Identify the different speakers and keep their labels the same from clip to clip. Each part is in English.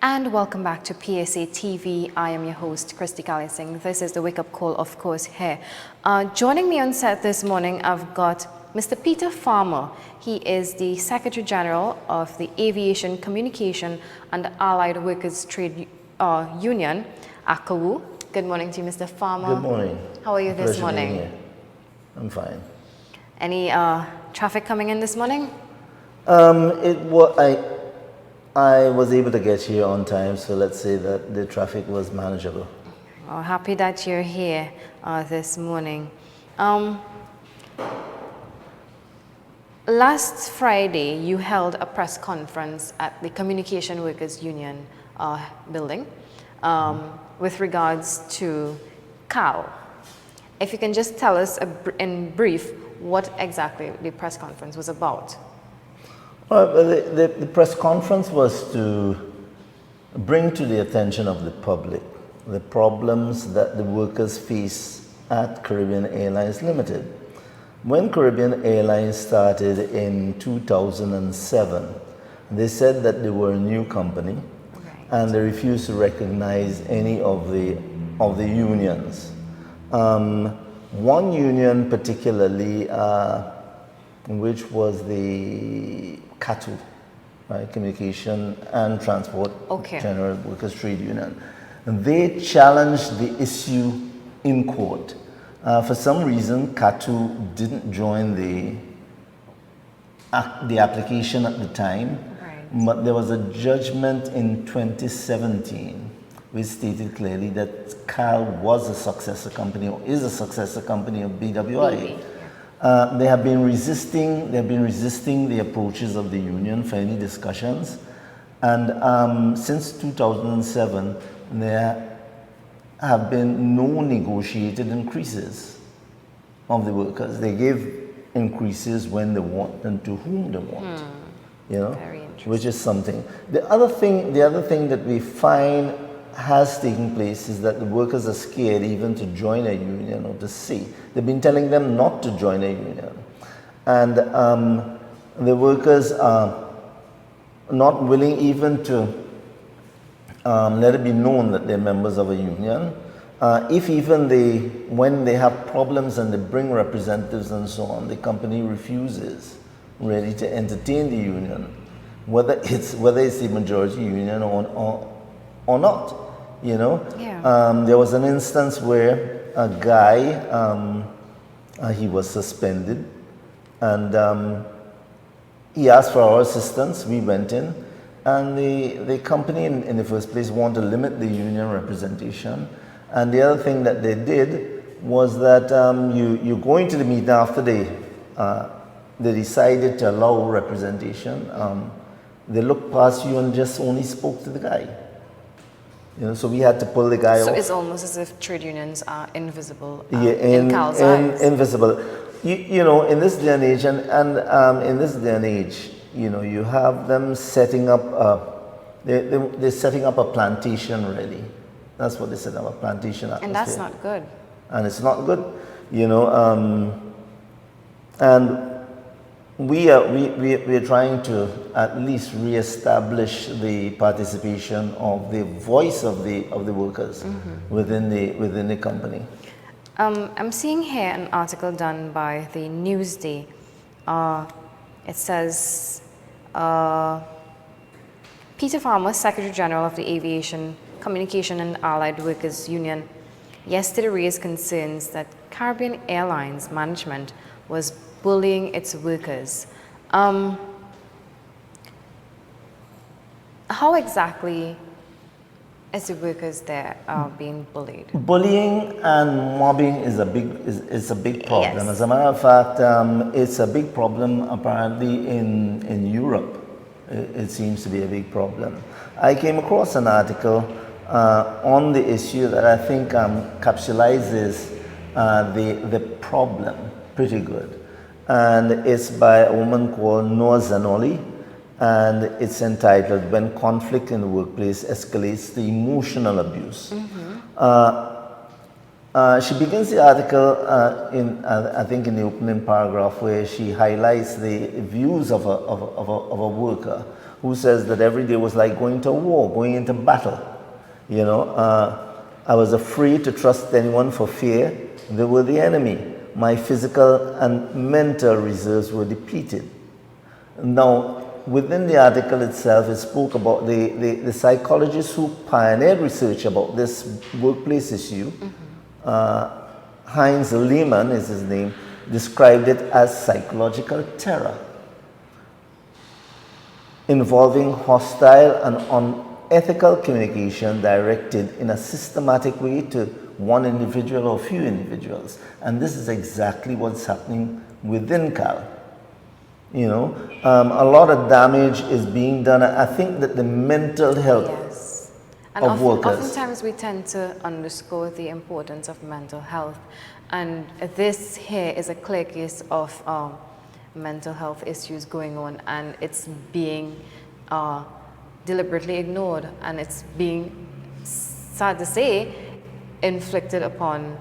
Speaker 1: And welcome back to PSA TV. I am your host, Christy Singh. This is the Wake Up Call, of course, here. Joining me on set this morning, I've got Mr. Peter Farmer. He is the Secretary General of the Aviation, Communication and Allied Workers Trade Union, ACAWU. Good morning to you, Mr. Farmer.
Speaker 2: Good morning.
Speaker 1: How are you this morning?
Speaker 2: I'm fine.
Speaker 1: Any traffic coming in this morning?
Speaker 2: I was able to get here on time, so let's say that the traffic was manageable.
Speaker 1: Oh, happy that you're here this morning. Last Friday, you held a press conference at the Communication Workers Union building with regards to ACAWU. If you can just tell us in brief what exactly the press conference was about.
Speaker 2: The press conference was to bring to the attention of the public the problems that the workers face at Caribbean Airlines Limited. When Caribbean Airlines started in 2007, they said that they were a new company, and they refused to recognize any of the unions. One union particularly, which was the ACAWU, right? Communication and Transport General Workers Trade Union. And they challenged the issue in court. For some reason, ACAWU didn't join the application at the time, but there was a judgment in 2017 which stated clearly that CAL was a successor company or is a successor company of BWI. They have been resisting the approaches of the union for any discussions, and since 2007 there have been no negotiated increases of the workers. They give increases when they want and to whom they want, you know, which is something. The other thing that we find has taken place is that the workers are scared even to join a union or to see. They've been telling them not to join a union. And the workers are not willing even to let it be known that they're members of a union. If even when they have problems and they bring representatives and so on, the company refuses really to entertain the union, whether it's the majority union or not. You know, there was an instance where a guy, he was suspended, and he asked for our assistance. We went in, and the company in the first place wanted to limit the union representation. And the other thing that they did was that you go into the meeting after they decided to allow representation. They looked past you and just only spoke to the guy. You know, so we had to pull the guy off.
Speaker 1: So it's almost as if trade unions are invisible
Speaker 2: in
Speaker 1: CAL's eyes.
Speaker 2: Invisible. You know, in this day and age, in this day and age, you know, you have them setting up, they're setting up a plantation really. That's what they set up, a plantation atmosphere.
Speaker 1: And that's not good.
Speaker 2: And it's not good, you know, and we're trying to at least re-establish the participation of the voice of the workers within the company.
Speaker 1: I'm seeing here an article done by the Newsday. It says Peter Farmer, Secretary General of the Aviation, Communication and Allied Workers Union, yesterday raised concerns that Caribbean Airlines management was bullying its workers. How exactly is the workers there being bullied?
Speaker 2: Bullying and mobbing is a big problem.
Speaker 1: Yes.
Speaker 2: As a matter of fact, it's a big problem apparently in Europe. It seems to be a big problem. I came across an article on the issue that I think capsulizes the problem pretty good. And it's by a woman called Noah Zanoli, and it's entitled "When Conflict in the Workplace Escalates to Emotional Abuse." She begins the article I think in the opening paragraph, where she highlights the views of a worker who says that every day was like going to war, going into battle. You know, I was afraid to trust anyone for fear. They were the enemy. My physical and mental reserves were depleted. Now, within the article itself, it spoke about the psychologists who pioneered research about this workplace issue. Heinz Lehmann is his name, described it as psychological terror, involving hostile and unethical communication directed in a systematic way to one individual or few individuals. And this is exactly what's happening within CAL. You know, a lot of damage is being done. I think that the mental health of workers.
Speaker 1: Oftentimes we tend to underscore the importance of mental health. And this here is a clear case of mental health issues going on, and it's being deliberately ignored, and it's being, sad to say, inflicted upon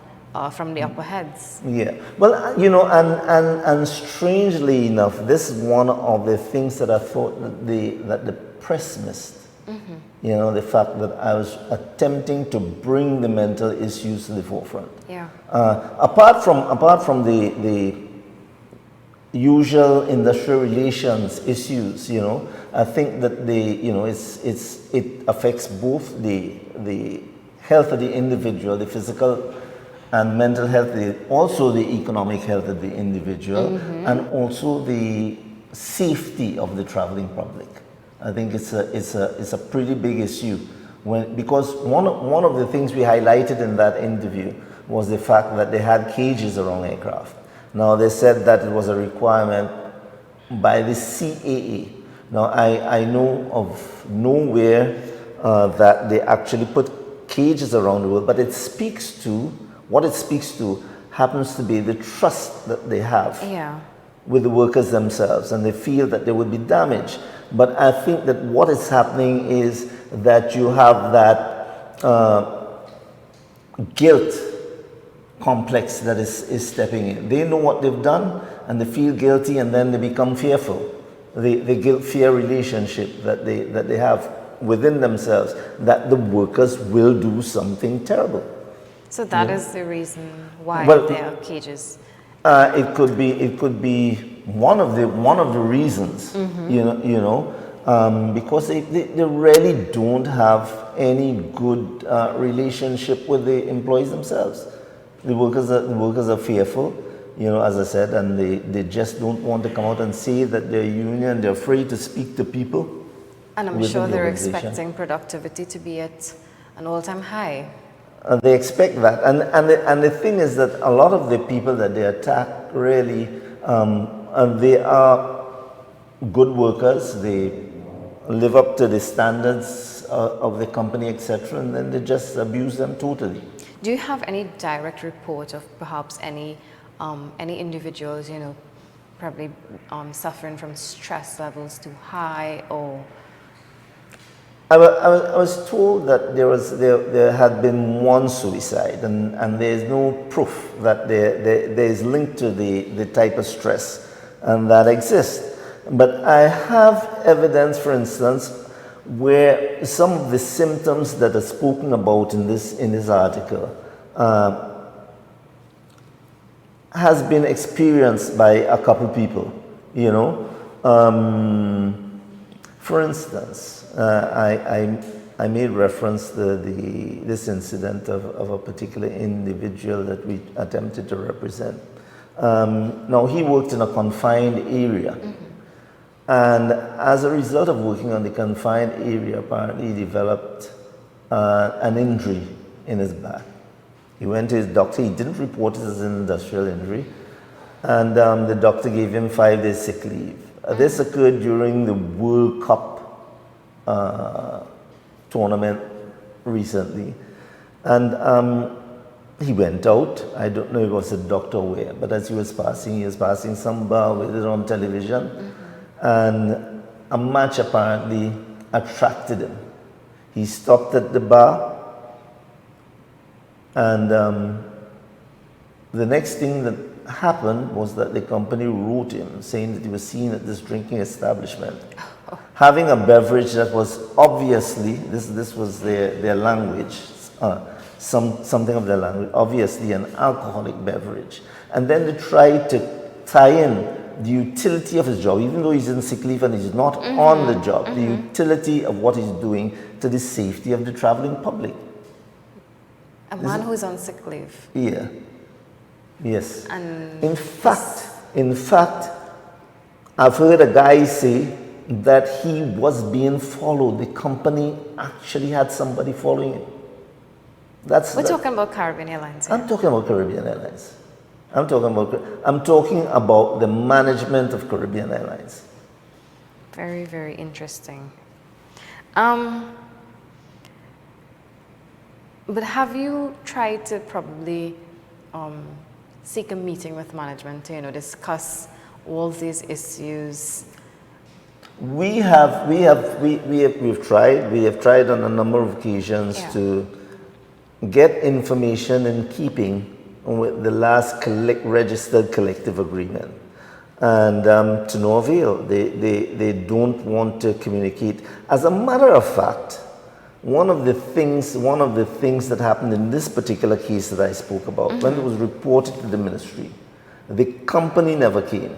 Speaker 1: from the upper heads.
Speaker 2: Yeah, well, you know, and strangely enough, this is one of the things that I thought that the press missed. You know, the fact that I was attempting to bring the mental issues to the forefront.
Speaker 1: Yeah.
Speaker 2: Apart from the usual industrial relations issues, you know, I think that it affects both the health of the individual, the physical and mental health, also the economic health of the individual, and also the safety of the traveling public. I think it's a pretty big issue, because one of the things we highlighted in that interview was the fact that they had cages around aircraft. Now they said that it was a requirement by the CAA. Now I know of nowhere that they actually put cages around the world, but what it speaks to happens to be the trust that they have with the workers themselves, and they feel that there would be damage. But I think that what is happening is that you have that guilt complex that is stepping in. They know what they've done and they feel guilty, and then they become fearful. The guilt-fear relationship that they have within themselves, that the workers will do something terrible.
Speaker 1: So that is the reason why there are cages.
Speaker 2: It could be one of the reasons, because they really don't have any good relationship with the employees themselves. The workers are fearful, as I said, and they just don't want to come out and say that they're union. They're afraid to speak to people.
Speaker 1: And I'm sure they're expecting productivity to be at an all-time high.
Speaker 2: They expect that, and the thing is that a lot of the people that they attack really, they are good workers. They live up to the standards of the company, etc., and then they just abuse them totally.
Speaker 1: Do you have any direct report of perhaps any individuals, probably suffering from stress levels too high, or?
Speaker 2: I was told that there had been one suicide, and there is no proof that there is linked to the type of stress and that exists. But I have evidence, for instance, where some of the symptoms that are spoken about in this article has been experienced by a couple people. For instance, I made reference to this incident of a particular individual that we attempted to represent. Now, he worked in a confined area, and as a result of working on the confined area, apparently he developed an injury in his back. He went to his doctor. He didn't report it as an industrial injury, and the doctor gave him 5 days sick leave. This occurred during the World Cup tournament recently, and he went out. I don't know if it was a doctor where, but as he was passing some bar with it on television, and a match apparently attracted him. He stopped at the bar, and the next thing that happened was that the company wrote him saying that he was seen at this drinking establishment. having a beverage that was obviously, this was their language, something of their language, obviously an alcoholic beverage. And then they tried to tie in the utility of his job, even though he's in sick leave and he's not on the job, the utility of what he's doing to the safety of the traveling public.
Speaker 1: A man who's on sick leave.
Speaker 2: Yeah. Yes.
Speaker 1: And
Speaker 2: in fact, I've heard a guy say that he was being followed. The company actually had somebody following him.
Speaker 1: We're talking about Caribbean Airlines.
Speaker 2: I'm talking about Caribbean Airlines. I'm talking about the management of Caribbean Airlines.
Speaker 1: Very, very interesting. But have you tried to probably seek a meeting with management to, discuss all these issues?
Speaker 2: We've tried on a number of occasions to get information in keeping with the last registered collective agreement, and to no avail. They don't want to communicate. As a matter of fact, one of the things that happened in this particular case that I spoke about, when it was reported to the ministry, the company never came,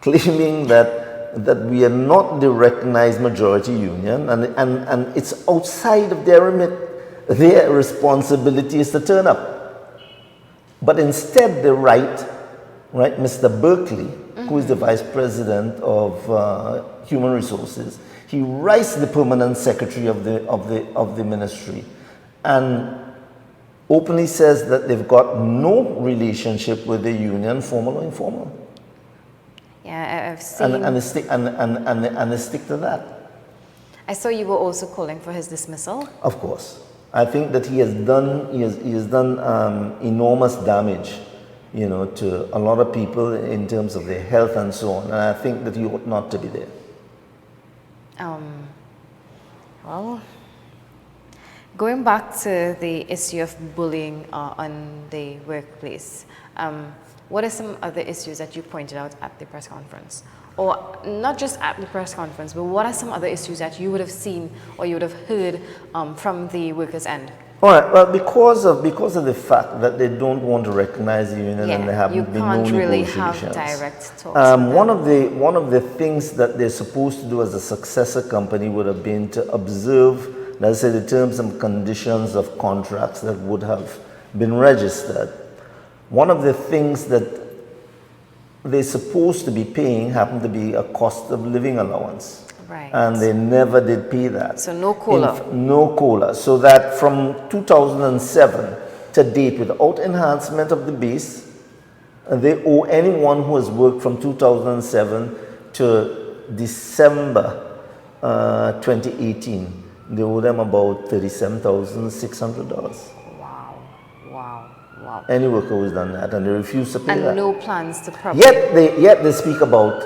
Speaker 2: claiming that we are not the recognized majority union, and it's outside of their remit. Their responsibility is to turn up. But instead they write, Mr. Berkeley, who is the vice president of human resources, he writes the permanent secretary of the ministry and openly says that they've got no relationship with the union, formal or informal.
Speaker 1: Yeah, I've seen.
Speaker 2: And they stick to that.
Speaker 1: I saw you were also calling for his dismissal.
Speaker 2: Of course. I think that he has done enormous damage, to a lot of people in terms of their health and so on. And I think that he ought not to be there.
Speaker 1: Well, going back to the issue of bullying on the workplace, what are some other issues that you pointed out at the press conference? Or not just at the press conference, but what are some other issues that you would have seen or you would have heard from the workers' end?
Speaker 2: All right. Well, because of the fact that they don't want to recognize the union and there haven't been no negotiations. You can't really have
Speaker 1: direct talks.
Speaker 2: One of the things that they're supposed to do as a successor company would have been to observe, let's say, the terms and conditions of contracts that would have been registered. One of the things that they're supposed to be paying happened to be a cost of living allowance.
Speaker 1: Right.
Speaker 2: And they never did pay that.
Speaker 1: So no COLA.
Speaker 2: No COLA. So that from 2007 to date, without enhancement of the base, they owe anyone who has worked from 2007 to December 2018, they owe them about $37,600.
Speaker 1: Wow.
Speaker 2: Any worker who's done that, and they refuse to pay that.
Speaker 1: And no plans to profit.
Speaker 2: Yet they speak about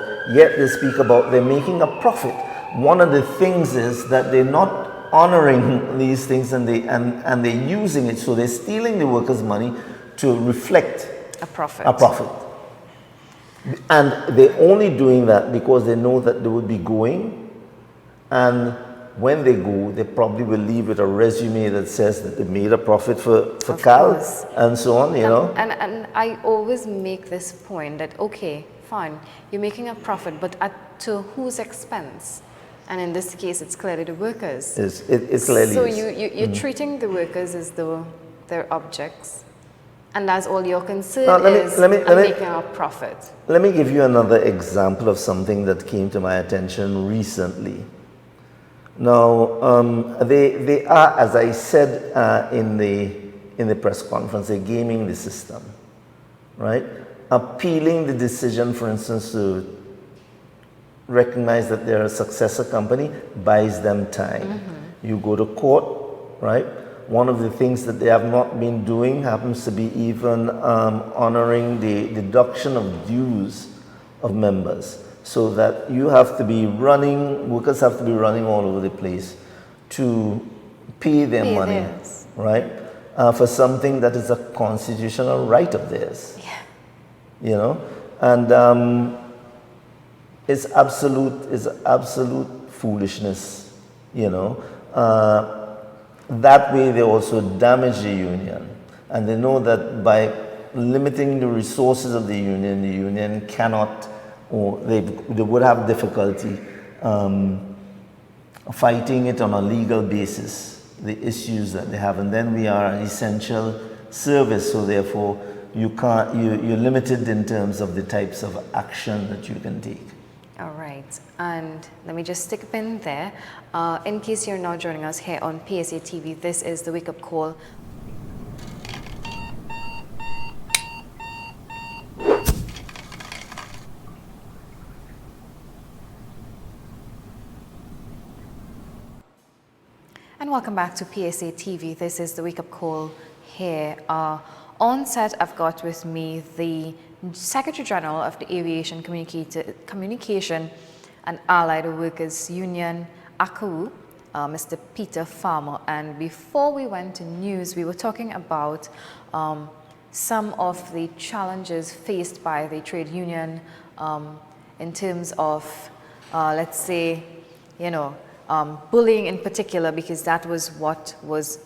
Speaker 2: they're making a profit. One of the things is that they're not honoring these things, and they're using it, so they're stealing the workers' money to reflect
Speaker 1: a profit.
Speaker 2: And they're only doing that because they know that they would be going, and when they go, they probably will leave with a resume that says that they made a profit for Cal and so on,
Speaker 1: And I always make this point that, okay, fine, you're making a profit, but to whose expense? And in this case, it's clearly the workers.
Speaker 2: It's clearly.
Speaker 1: So you're treating the workers as though they're objects, and that's all your concern is making a profit.
Speaker 2: Let me give you another example of something that came to my attention recently. Now, they are, as I said in the press conference, they're gaming the system, right? Appealing the decision, for instance, to recognize that they're a successor company buys them time. You go to court, right? One of the things that they have not been doing happens to be even honoring the deduction of dues of members. So that you have to be workers have to be running all over the place to pay their money, right? For something that is a constitutional right of theirs.
Speaker 1: Yeah.
Speaker 2: And it's absolute foolishness, you know. That way they also damage the union, and they know that by limiting the resources of the union cannot, or they would have difficulty fighting it on a legal basis, the issues that they have. And then we are an essential service, so therefore you're limited in terms of the types of action that you can take.
Speaker 1: All right, and let me just stick a pin there. In case you're now joining us here on PSA TV, this is the Wake Up Call. And welcome back to PSA TV. This is the Wake Up Call here. On set, I've got with me the Secretary General of the Aviation Communication and Allied Workers Union, ACAWU, Mr. Peter Farmer. And before we went to news, we were talking about some of the challenges faced by the trade union in terms of, let's say, you know, bullying in particular, because that was what was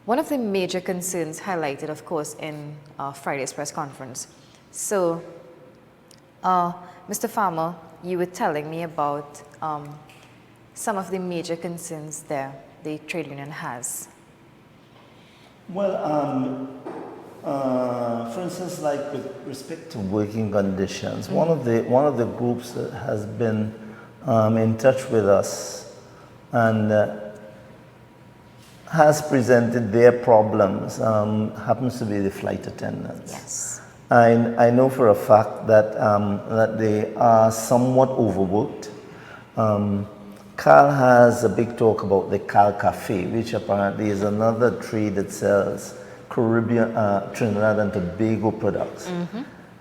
Speaker 1: one of the major concerns highlighted, of course, in Friday's press conference. So, Mr. Farmer, you were telling me about some of the major concerns there the trade union has.
Speaker 2: Well, for instance, like with respect to working conditions, one of the groups that has been in touch with us and has presented their problems happens to be the flight attendants.
Speaker 1: Yes.
Speaker 2: I know for a fact that that they are somewhat overworked. Carl has a big talk about the Cal Cafe, which apparently is another trade that sells Caribbean, Trinidad and Tobago products.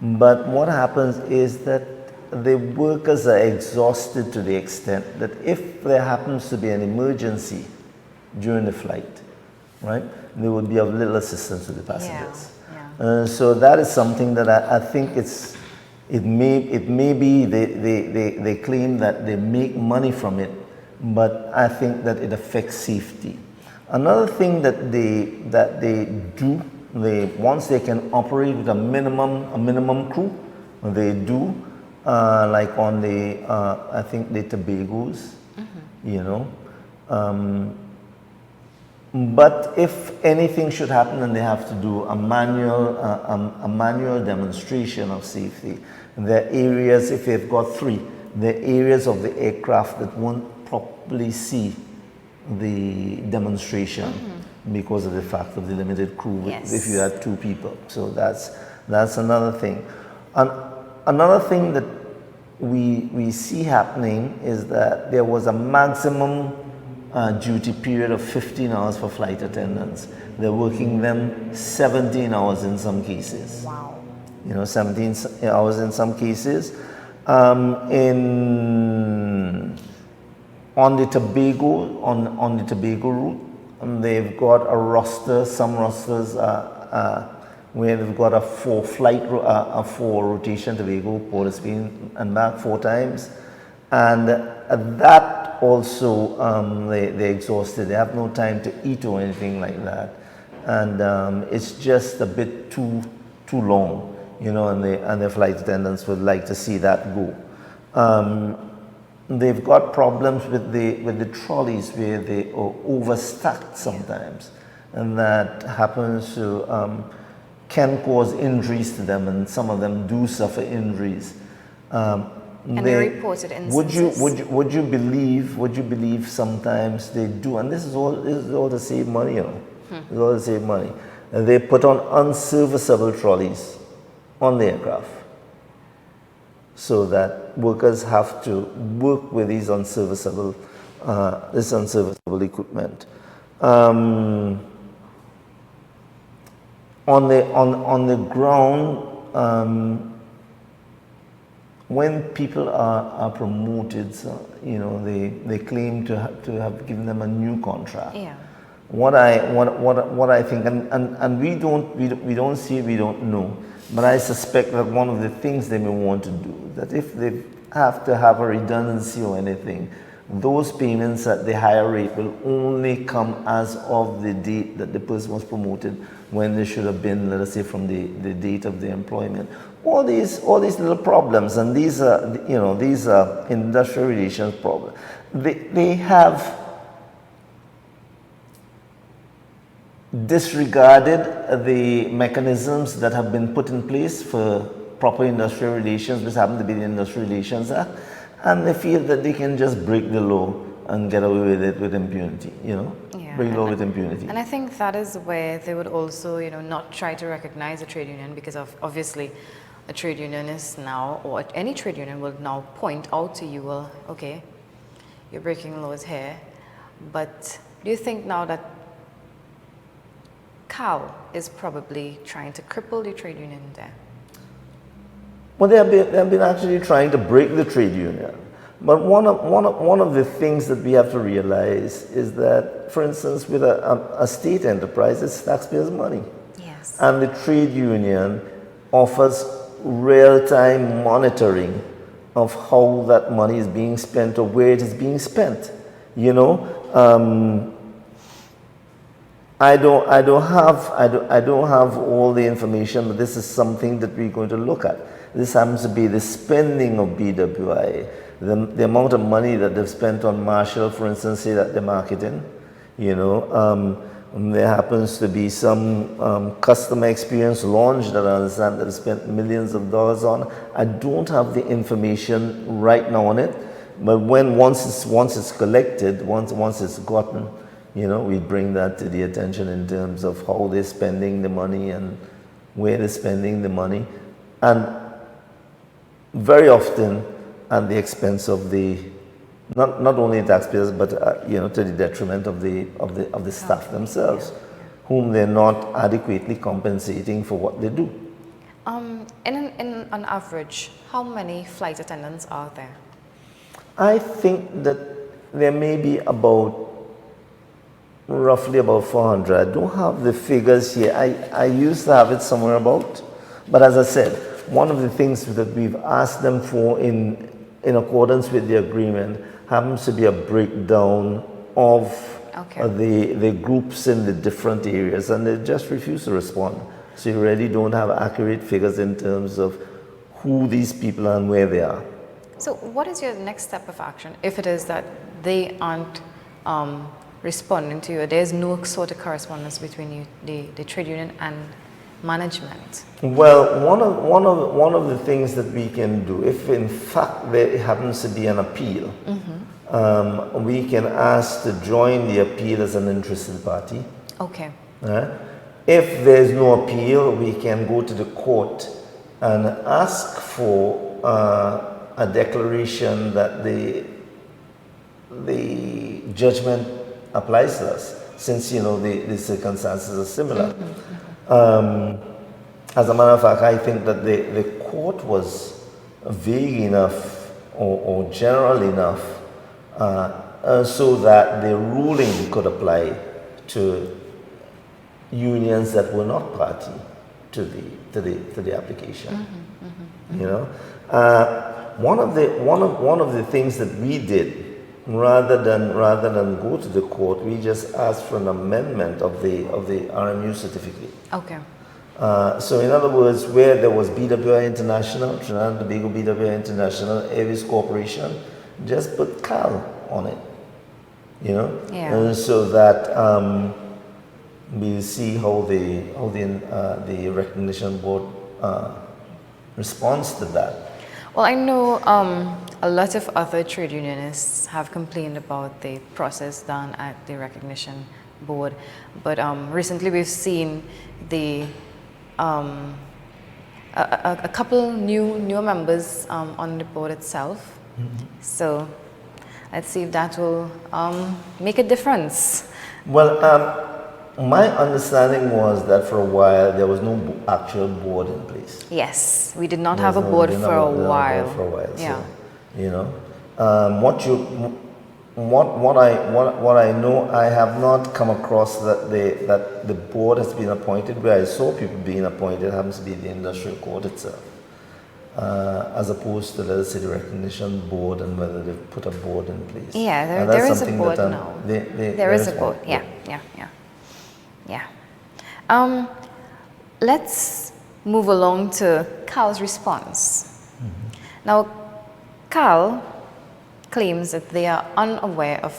Speaker 2: But what happens is that the workers are exhausted to the extent that if there happens to be an emergency during the flight, right, there would be of little assistance to the passengers. So that is something that I think it may be they claim that they make money from it, but I think that it affects safety. Another thing that they do, once they can operate with a minimum crew, they do like on the I think the Tobagos, you know. But if anything should happen and they have to do a manual demonstration of safety, there are areas, if they've got 3, there are areas of the aircraft that won't properly see the demonstration because of the fact of the limited crew, if you had 2 people. So that's another thing. And another thing that we see happening is that there was a maximum duty period of 15 hours for flight attendants. They're working them 17 hours in some cases.
Speaker 1: Wow.
Speaker 2: You know, 17 hours in some cases. On the Tobago, on the Tobago route, they've got a roster. Some rosters where they've got a 4 rotation Tobago, Port of Spain, and back 4 times, and that also they're exhausted. They have no time to eat or anything like that, and it's just a bit too long, you know. And the flight attendants would like to see that go. They've got problems with the trolleys where they are overstacked sometimes, and that happens to can cause injuries to them, and some of them do suffer injuries.
Speaker 1: And they reported instances.
Speaker 2: Would you believe sometimes they do, and this is all to save money, you know. It's all to save money. And they put on unserviceable trolleys on the aircraft, so that workers have to work with these unserviceable equipment. On the ground, when people are promoted, you know, they claim to have given them a new contract.
Speaker 1: Yeah.
Speaker 2: What I think, and we don't see, we don't know, but I suspect that one of the things they may want to do, that if they've have to have a redundancy or anything. Those payments at the higher rate will only come as of the date that the person was promoted, when they should have been, let us say, from the date of the employment. All these little problems, and these are, these are industrial relations problems. They have disregarded the mechanisms that have been put in place for proper industrial relations, which happen to be the Industrial Relations Act, and they feel that they can just break the law and get away with it with impunity, break the law with impunity.
Speaker 1: And I think that is where they would also, not try to recognize a trade union, because obviously a trade union is now, or any trade union will now point out to you, well, okay, you're breaking laws here, but do you think now that ACAWU is probably trying to cripple the trade union there?
Speaker 2: Well, they have been actually trying to break the trade union. But one of the things that we have to realize is that, for instance, with a state enterprise, it's taxpayers' money.
Speaker 1: Yes.
Speaker 2: And the trade union offers real-time monitoring of how that money is being spent or where it is being spent. I don't have all the information, but this is something that we're going to look at. This happens to be the spending of BWI, the amount of money that they've spent on Marshall, for instance, say that they're marketing. There happens to be some customer experience launch that I understand that they spent millions of dollars on. I don't have the information right now on it, but once it's collected, once it's gotten, we bring that to the attention in terms of how they're spending the money and where they're spending the money, and very often at the expense of the not only taxpayers, but to the detriment of the staff themselves, whom they're not adequately compensating for what they do.
Speaker 1: In on average, how many flight attendants are there?
Speaker 2: I think that there may be roughly about 400. I don't have the figures here. I used to have it somewhere about, but as I said, one of the things that we've asked them for in accordance with the agreement happens to be a breakdown of the groups in the different areas, and they just refuse to respond. So you really don't have accurate figures in terms of who these people are and where they are.
Speaker 1: So what is your next step of action if it is that they aren't responding to you? There's no sort of correspondence between you, the trade union and management?
Speaker 2: Well, one of the things that we can do, if in fact there happens to be an appeal, we can ask to join the appeal as an interested party.
Speaker 1: Okay.
Speaker 2: If there's no appeal, we can go to the court and ask for a declaration that the judgment applies to us, since the circumstances are similar. As a matter of fact, I think that the court was vague enough or general enough so that the ruling could apply to unions that were not party to the application. One of the things that we did, rather than go to the court, we just asked for an amendment of the RMU certificate.
Speaker 1: Okay.
Speaker 2: So in other words, where there was BWI International, Trinidad and Tobago BWI International, Airways Corporation, just put CAL on it, and so that we'll see how the recognition board responds to that.
Speaker 1: Well, I know a lot of other trade unionists have complained about the process done at the recognition board, but recently we've seen a couple newer members on the board itself. So let's see if that will make a difference.
Speaker 2: Well, my understanding was that for a while there was no actual board in place.
Speaker 1: Yes, we did not have a board for a while.
Speaker 2: Yeah. So, what I know, I have not come across that the board has been appointed. Where I saw people being appointed happens to be the industrial court itself. as opposed to, let us say, the recognition board and whether they've put a board in place.
Speaker 1: Yeah, there is a board now. There is a board, yeah. Let's move along to Cal's response. Now, Cal claims that they are unaware of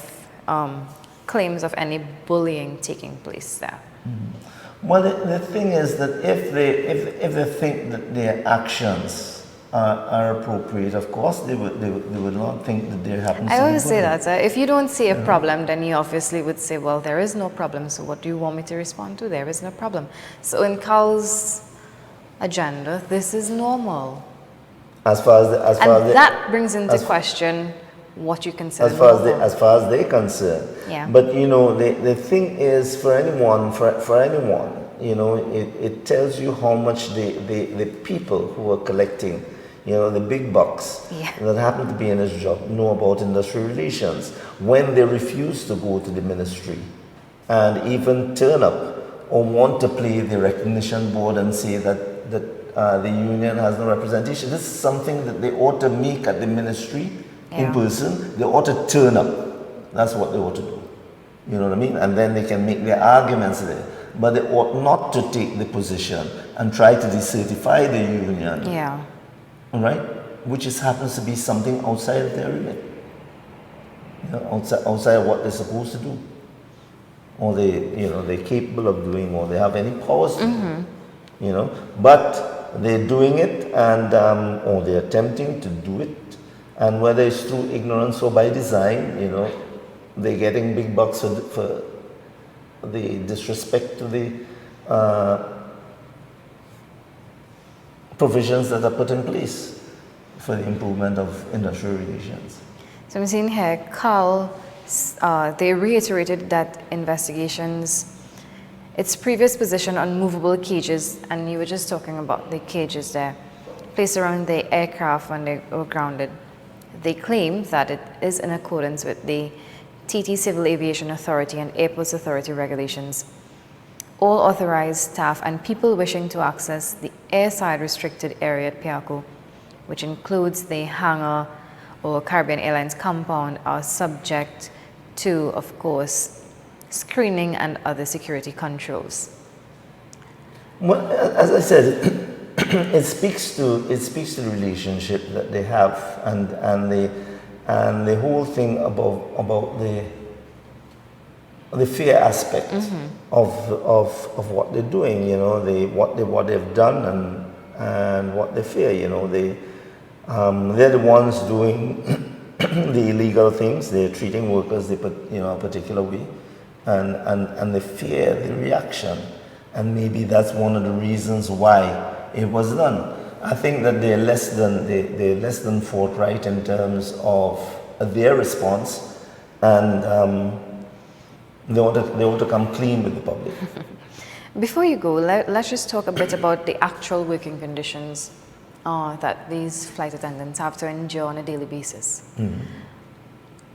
Speaker 1: claims of any bullying taking place there.
Speaker 2: Well, the thing is that if they think that their actions are appropriate, of course they would not think that there happens to be
Speaker 1: I always say
Speaker 2: bullying.
Speaker 1: that, if you don't see a problem, then you obviously would say, well, there is no problem, so what do you want me to respond to? There is no problem. So in Cal's agenda, this is normal. That brings into question what you consider normal.
Speaker 2: As far as they're concerned.
Speaker 1: Yeah.
Speaker 2: But you know, the thing is, for anyone, you know, it tells you how much the people who are collecting, you know, the big bucks that happen to be in this job know about industrial relations when they refuse to go to the ministry and even turn up or want to play the recognition board and say that the union has no representation. This is something that they ought to make at the ministry in person. They ought to turn up. That's what they ought to do. You know what I mean? And then they can make their arguments there. But they ought not to take the position and try to decertify the union.
Speaker 1: Yeah.
Speaker 2: Right? Which happens to be something outside of their remit. You know, outside of what they're supposed to do. Or they're capable of doing, or they have any powers to do. You know, but they're doing it, and or they're attempting to do it, and whether it's through ignorance or by design, you know, they're getting big bucks for the disrespect to the provisions that are put in place for the improvement of industrial relations.
Speaker 1: So I'm seeing here, Cal, they reiterated that investigations, its previous position on movable cages, and you were just talking about the cages there, placed around the aircraft when they were grounded. They claim that it is in accordance with the TT Civil Aviation Authority and Airports Authority regulations. All authorized staff and people wishing to access the airside restricted area at ACAWU, which includes the hangar or Caribbean Airlines compound, are subject to, of course, screening and other security controls.
Speaker 2: Well, as I said, it speaks to the relationship that they have, and the whole thing about the fear aspect of what they're doing. You know, what they've done and what they fear. You know, they're the ones doing the illegal things. They're treating workers a particular way. And they fear the reaction, and maybe that's one of the reasons why it was done. I think that they're less than forthright in terms of their response, and they want to come clean with the public.
Speaker 1: Before you go, let's just talk a bit about the actual working conditions that these flight attendants have to endure on a daily basis.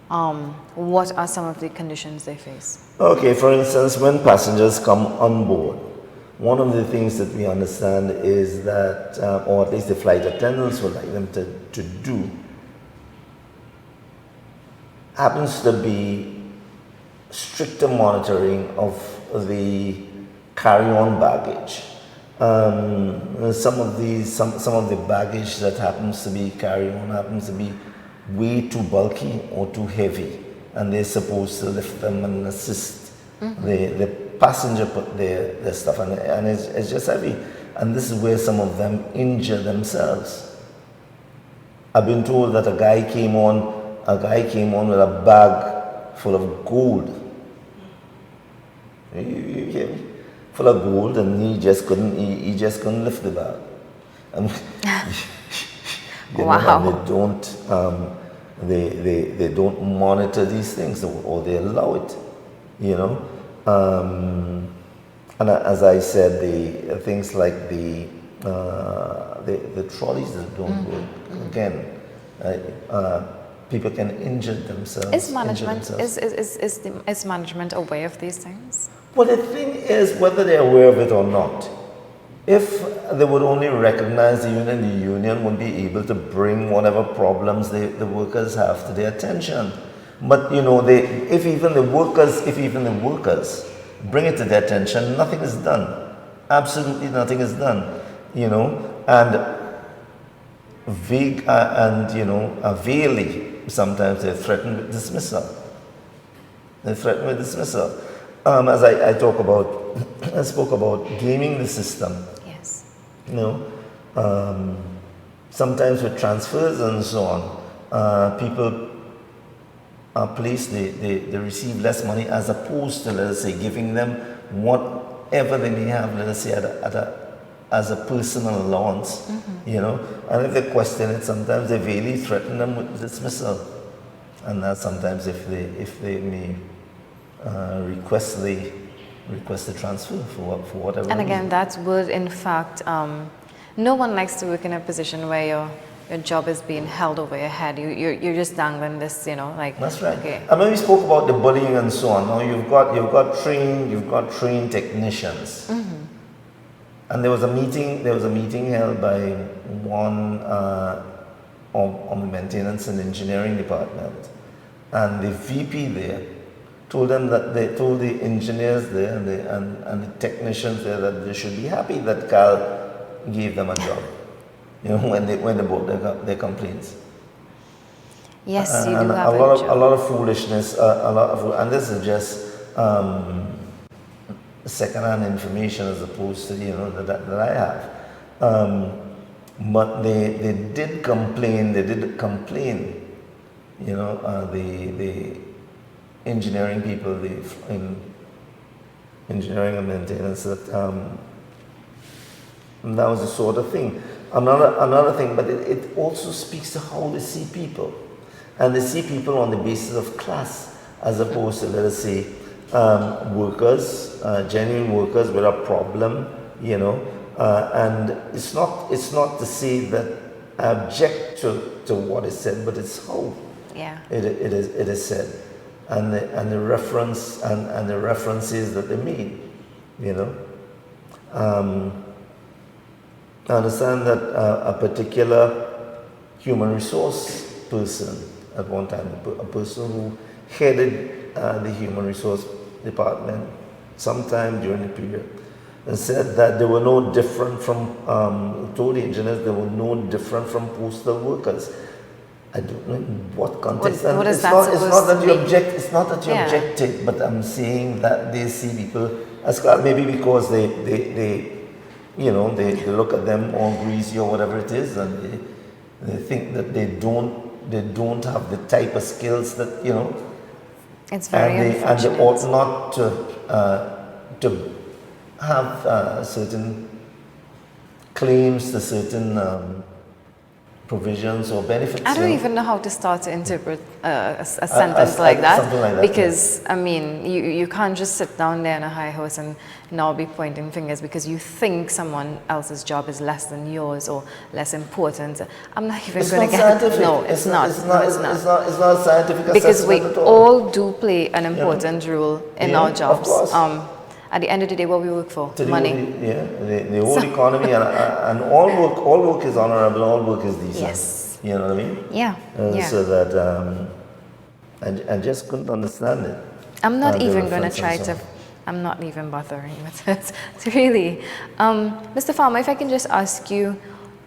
Speaker 1: What are some of the conditions they face?
Speaker 2: Okay, for instance, when passengers come on board, one of the things that we understand is that, or at least the flight attendants would like them to do, happens to be stricter monitoring of the carry-on baggage. Some of the baggage that happens to be carry-on happens to be way too bulky or too heavy, and they're supposed to lift them and assist the passenger put their stuff, and it's just heavy, and this is where some of them injure themselves. I've been told that a guy came on with a bag full of gold. You hear me? Full of gold, and he just couldn't lift the bag. And
Speaker 1: wow.
Speaker 2: And they don't monitor these things, or they allow it, you know. And as I said, the things like the trolleys that don't work, again, people can injure themselves.
Speaker 1: Is management aware of these things?
Speaker 2: Well, the thing is whether they're aware of it or not. If they would only recognize the union would be able to bring whatever problems the workers have to their attention. But you know, if even the workers bring it to their attention, nothing is done. Absolutely nothing is done. You know, and vague and veily, sometimes they're threatened with dismissal. They're threatened with dismissal. As I talk about, I spoke about gaming the system.
Speaker 1: Yes.
Speaker 2: You know, sometimes with transfers and so on, people are placed, they receive less money as opposed to, let us say, giving them whatever they may have, let us say, as a personal allowance, you know. And if they question it, sometimes they really threaten them with dismissal. And that sometimes if they may request the transfer for whatever
Speaker 1: And again,
Speaker 2: reason.
Speaker 1: that would, in fact, no one likes to work in a position where your job is being held over your head. You're just dangling this, you know, like.
Speaker 2: That's right.
Speaker 1: Okay.
Speaker 2: And when we spoke about the bullying and so on, now you've got trained technicians. And there was a meeting held by one on the maintenance and engineering department, and the VP there told the engineers there and the technicians there that they should be happy that Cal gave them a job, you know, when they brought their complaints.
Speaker 1: Yes, you
Speaker 2: And
Speaker 1: do have
Speaker 2: a lot of foolishness, and this is just second-hand information as opposed to that I have. But they did complain. You know, the engineering people, in engineering and maintenance, that that was the sort of thing. Another thing, but it also speaks to how they see people, and they see people on the basis of class as opposed to, let us say, workers, genuine workers with a problem, you know, and it's not to say that I object to what is said, but it's how it is said, and the reference and the references that they made, you know. I understand that a particular human resource person at one time, a person who headed the human resource department sometime during the period, and said that they were no different from, told the engineers they were no different from postal workers. I don't know in what context.
Speaker 1: What is
Speaker 2: it's
Speaker 1: that
Speaker 2: not, it's not that you
Speaker 1: supposed to
Speaker 2: object. It's not that you objected, but I'm saying that they see people as class, maybe because they look at them all greasy or whatever it is, and they think that they don't have the type of skills that, you know.
Speaker 1: It's very unfortunate.
Speaker 2: And they ought not to have certain claims to certain provisions or benefits.
Speaker 1: I don't even know how to start to interpret a sentence like that.
Speaker 2: Something like that,
Speaker 1: because, I mean, you can't just sit down there in a high horse and now be pointing fingers because you think someone else's job is less than yours or less important. I'm not even going to get it. No, it's not.
Speaker 2: It's not a scientific
Speaker 1: because we
Speaker 2: assessment at all.
Speaker 1: all do play an important role in our jobs.
Speaker 2: Of course.
Speaker 1: At the end of the day, what we work for? Money.
Speaker 2: The whole economy and all work is honorable, all work is decent.
Speaker 1: Yes.
Speaker 2: You know what I mean?
Speaker 1: Yeah.
Speaker 2: So that I just couldn't understand it.
Speaker 1: I'm not even going to try to. I'm not even bothering with it. Really, Mr. Farmer, if I can just ask you,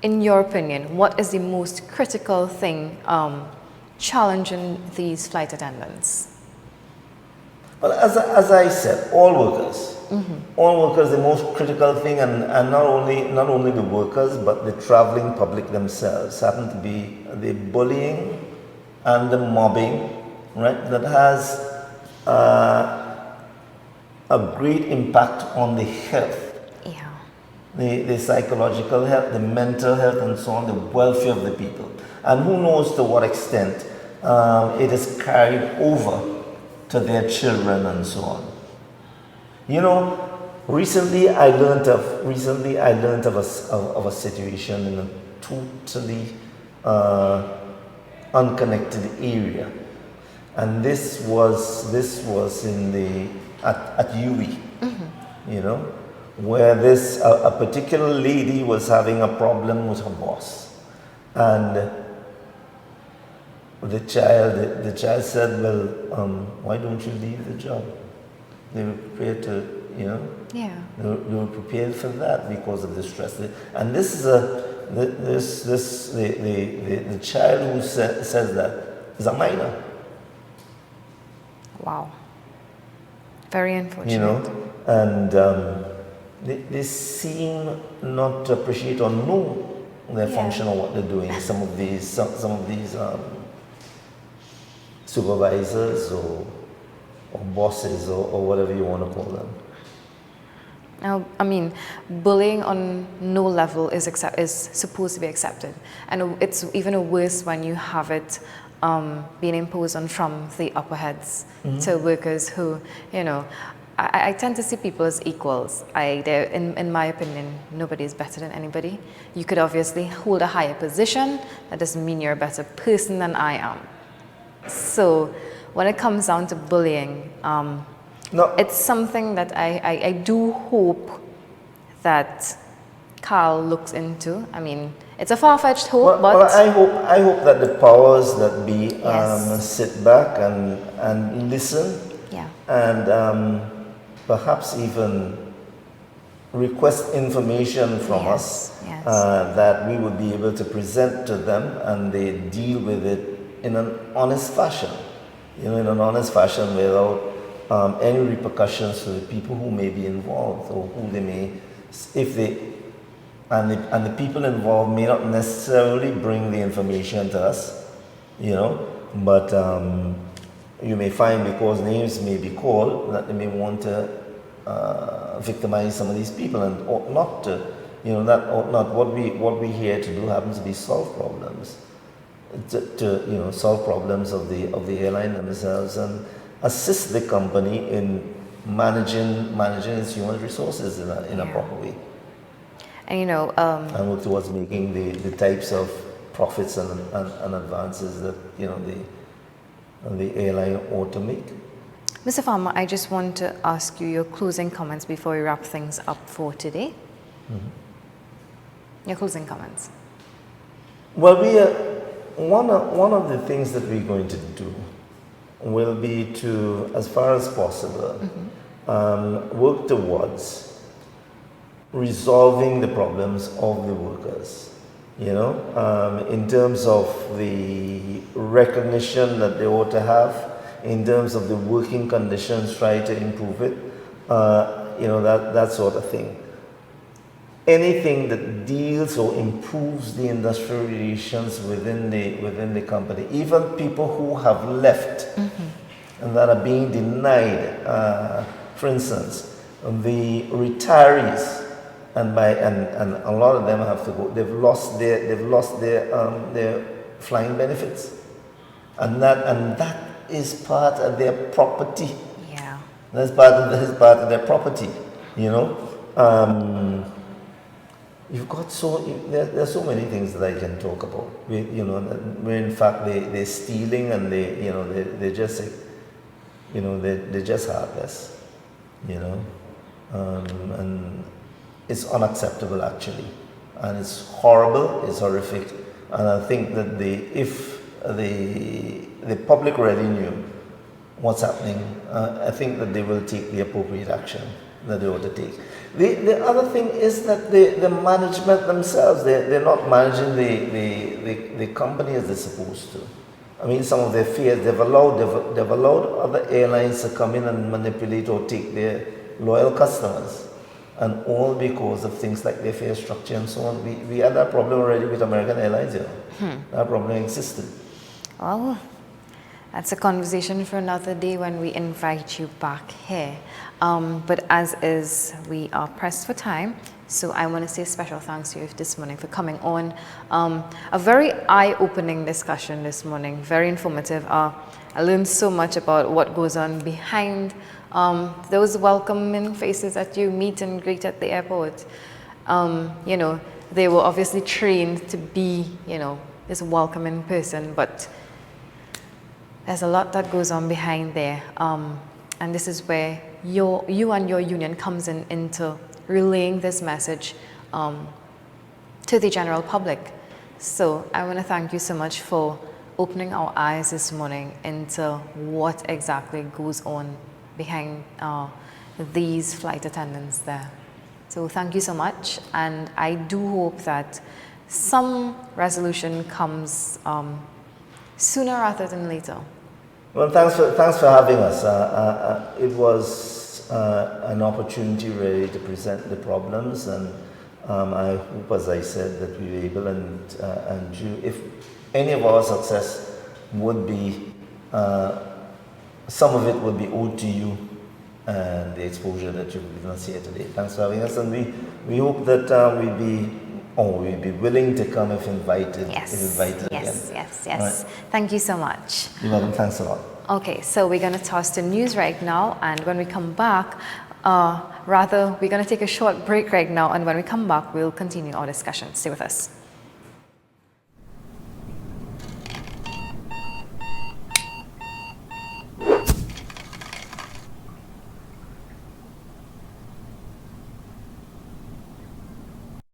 Speaker 1: in your opinion, what is the most critical thing challenging these flight attendants?
Speaker 2: Well, as I said, all workers. All workers, the most critical thing, and not only the workers, but the traveling public themselves happen to be the bullying and the mobbing, right? That has a great impact on the health, the psychological health, the mental health, and so on, the welfare of the people, and who knows to what extent it is carried over to their children and so on. You know, recently I learned of a situation in a totally unconnected area, and this was in at UWI, you know, where a particular lady was having a problem with her boss, and the child said, well, why don't you leave the job? They were prepared to,
Speaker 1: Yeah.
Speaker 2: they were prepared for that because of the stress. And this is the child who says that is a minor.
Speaker 1: Wow. Very unfortunate.
Speaker 2: And they seem not to appreciate or know their function or what they're doing. Some of these supervisors or bosses or whatever you want to call them.
Speaker 1: I mean, bullying on no level is supposed to be accepted, and it's even worse when you have it being imposed on from the upper heads to workers who, I tend to see people as equals. In my opinion, nobody is better than anybody. You could obviously hold a higher position. That doesn't mean you're a better person than I am. So when it comes down to bullying, it's something that I do hope that Carl looks into. I mean, it's a far-fetched hope, but
Speaker 2: I hope that the powers that be sit back and listen, and perhaps even request information from us that we would be able to present to them, and they deal with it in an honest fashion, without any repercussions to the people who may be involved, or who they may, and the people involved may not necessarily bring the information to us, but you may find, because names may be called, that they may want to victimize some of these people, and ought not to, that ought not. What we're here to do happens to be solve problems, to solve problems of the airline themselves, and assist the company in managing its human resources in a proper way.
Speaker 1: And
Speaker 2: and work towards making the types of profits and advances that the airline ought to make.
Speaker 1: Mr. Farmer, I just want to ask you your closing comments before we wrap things up for today. Your closing comments.
Speaker 2: Well, one of the things that we're going to do will be to, as far as possible, work towards resolving the problems of the workers, in terms of the recognition that they ought to have, in terms of the working conditions, try to improve it, that sort of thing. Anything that deals or improves the industrial relations within the company, even people who have left and that are being denied, for instance, the retirees, and a lot of them have to go. They've lost their flying benefits, and that is part of their property.
Speaker 1: Yeah,
Speaker 2: that's part of their property. You've got there's so many things that I can talk about. Where in fact they're stealing, and they're just they're just heartless. And it's unacceptable, actually, and it's horrible, it's horrific, and I think that if the public really knew what's happening, I think that they will take the appropriate action that they ought to take. The other thing is that the management themselves, they're not managing the company as they're supposed to. I mean, some of their fears, they've allowed other airlines to come in and manipulate or take their loyal customers, and all because of things like their fare structure and so on. We had that problem already with American Airlines. That problem existed.
Speaker 1: Well, that's a conversation for another day when we invite you back here. But as is, we are pressed for time, so I want to say a special thanks to you this morning for coming on. A very eye-opening discussion this morning, very informative. I learned so much about what goes on behind those welcoming faces that you meet and greet at the airport. They were obviously trained to be, this welcoming person, but there's a lot that goes on behind there. And this is where you and your union comes into relaying this message to the general public. So I want to thank you so much for opening our eyes this morning into what exactly goes on behind these flight attendants there. So thank you so much, and I do hope that some resolution comes sooner rather than later.
Speaker 2: Well, thanks for having us. It was an opportunity really to present the problems, and I hope, as I said, that we were able, and you, if any of our success would be, some of it would be owed to you and the exposure that you've given us here today. Thanks for having us, and we hope that we'd be willing to come if invited.
Speaker 1: Yes,
Speaker 2: if invited
Speaker 1: yes,
Speaker 2: again.
Speaker 1: yes, yes. Right. Thank you so much.
Speaker 2: You're welcome. Thanks a lot.
Speaker 1: Okay, so we're going to toss to news right now, and when we come back, we're going to take a short break right now, and when we come back, we'll continue our discussion. Stay with us.